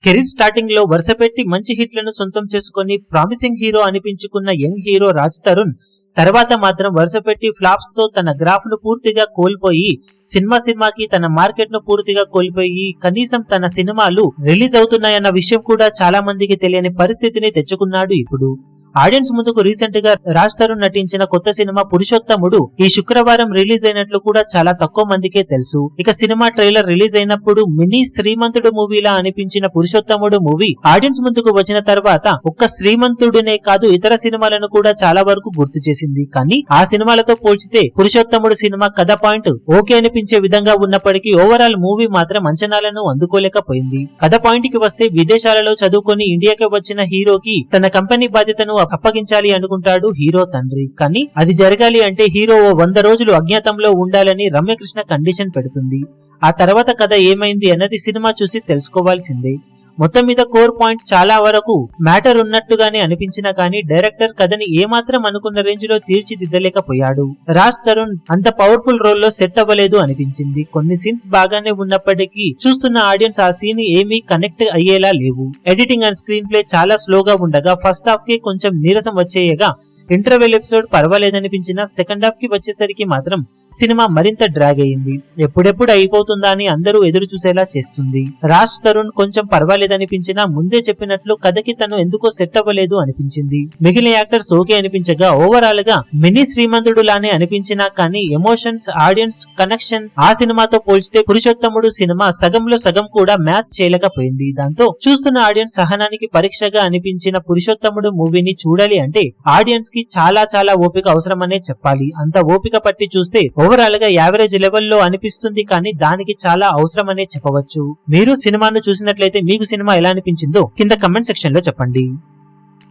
Career starting లో వరుసపెట్టి మంచి హిట్లను సొంతం చేసుకుని ప్రామిసింగ్ హీరో అనిపించుకున్న యంగ్ హీరో రాజ్ తరుణ్ తర్వాత మాత్రం వరుసపెట్టి ఫ్లాప్స్ తో తన గ్రాఫ్ ను పూర్తిగా కోల్పోయి సినిమాకి తన మార్కెట్ ను పూర్తిగా కోల్పోయి కనీసం తన సినిమాలు రిలీజ్ అవుతున్నాయన్న విషయం కూడా చాలా మందికి తెలియని పరిస్థితిని తెచ్చుకున్నాడు ఇప్పుడు. ఆడియన్స్ ముందుకు రీసెంట్ గా రాజ్ తరుణ్ నటించిన కొత్త సినిమా పురుషోత్తముడు ఈ శుక్రవారం రిలీజ్ అయినట్లు కూడా చాలా తక్కువ మందికే తెలుసు. ఇక సినిమా ట్రైలర్ రిలీజ్ అయినప్పుడు మినీ శ్రీమంతుడు మూవీలా అనిపించిన పురుషోత్తముడు మూవీ ఆడియన్స్ ముందుకు వచ్చిన తర్వాత ఒక్క శ్రీమంతుడినే కాదు ఇతర సినిమాలను కూడా చాలా వరకు గుర్తు చేసింది. కానీ ఆ సినిమాలతో పోల్చితే పురుషోత్తముడు సినిమా కథ పాయింట్ ఓకే అనిపించే విధంగా ఉన్నప్పటికీ ఓవరాల్ మూవీ మాత్రం అంచనాలను అందుకోలేకపోయింది. కథ పాయింట్ కి వస్తే విదేశాలలో చదువుకొని ఇండియాకి వచ్చిన హీరోకి తన కంపెనీ బాధ్యతను అప్పగించాలి అనుకుంటాడు హీరో తండ్రి. కానీ అది జరగాలి అంటే హీరో 100 రోజులు అజ్ఞాతంలో ఉండాలని రమ్యకృష్ణ కండిషన్ పెడుతుంది. ఆ తర్వాత కథ ఏమైంది అన్నది సినిమా చూసి తెలుసుకోవాల్సిందే. మొత్తం మీద కోర్ పాయింట్ చాలా వరకు మ్యాటర్ ఉన్నట్టుగానే అనిపించినా కానీ డైరెక్టర్ కథని ఏమాత్రం అనుకున్న రేంజ్ లో తీర్చిదిద్దలేకపోయాడు. రాజ్ తరుణ్ అంత పవర్ఫుల్ రోల్ లో సెట్ అవ్వలేదు అనిపించింది. కొన్ని సీన్స్ బాగానే ఉన్నప్పటికీ చూస్తున్న ఆడియన్స్ ఆ సీన్ ఏమీ కనెక్ట్ అయ్యేలా లేవు. ఎడిటింగ్ అండ్ స్క్రీన్ ప్లే చాలా స్లోగా ఉండగా ఫస్ట్ హాఫ్ కి కొంచెం నీరసం వచ్చేయగా ఇంటర్వెల్ ఎపిసోడ్ పర్వాలేదనిపించిన సెకండ్ హాఫ్ కి వచ్చేసరికి మాత్రం సినిమా మరింత డ్రాగ్ అయింది. ఎప్పుడెప్పుడు అయిపోతుందా అని అందరూ ఎదురు చూసేలా చేస్తుంది. రాజ్ తరుణ్ కొంచెం పర్వాలేదనిపించినా ముందే చెప్పినట్లు కథకి తను ఎందుకో సెట్ అవ్వలేదు అనిపించింది. మిగిలిన యాక్టర్స్ ఓకే అనిపించగా ఓవరాల్ గా మినీ శ్రీమంతుడు లానే అనిపించినా కానీ ఎమోషన్స్ ఆడియన్స్ కనెక్షన్స్ ఆ సినిమాతో పోల్చితే పురుషోత్తముడు సినిమా సగంలో సగం కూడా మ్యాచ్ చేయలేకపోయింది. దాంతో చూస్తున్న ఆడియన్స్ సహనానికి పరీక్షగా అనిపించిన పురుషోత్తముడు మూవీని చూడాలి అంటే ఆడియన్స్ కి చాలా ఓపిక అవసరమనే చెప్పాలి. అంత ఓపిక పట్టి చూస్తే ఓవరాల్ గా యావరేజ్ లెవెల్లో అనిపిస్తుంది కానీ దానికి చాలా అవసరం అనే చెప్పవచ్చు. మీరు సినిమాను చూసినట్లయితే మీకు సినిమా ఎలా అనిపించిందో కింద కమెంట్ సెక్షన్ లో చెప్పండి.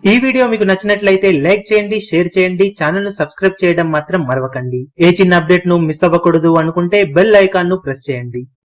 ఈ వీడియో మీకు నచ్చినట్లయితే లైక్ చేయండి, షేర్ చేయండి, ఛానల్ ను సబ్స్క్రైబ్ చేయడం మాత్రం మరవకండి. ఏ చిన్న అప్డేట్ ను మిస్ అవ్వకూడదు అనుకుంటే బెల్ ఐకాన్ ను ప్రెస్ చేయండి.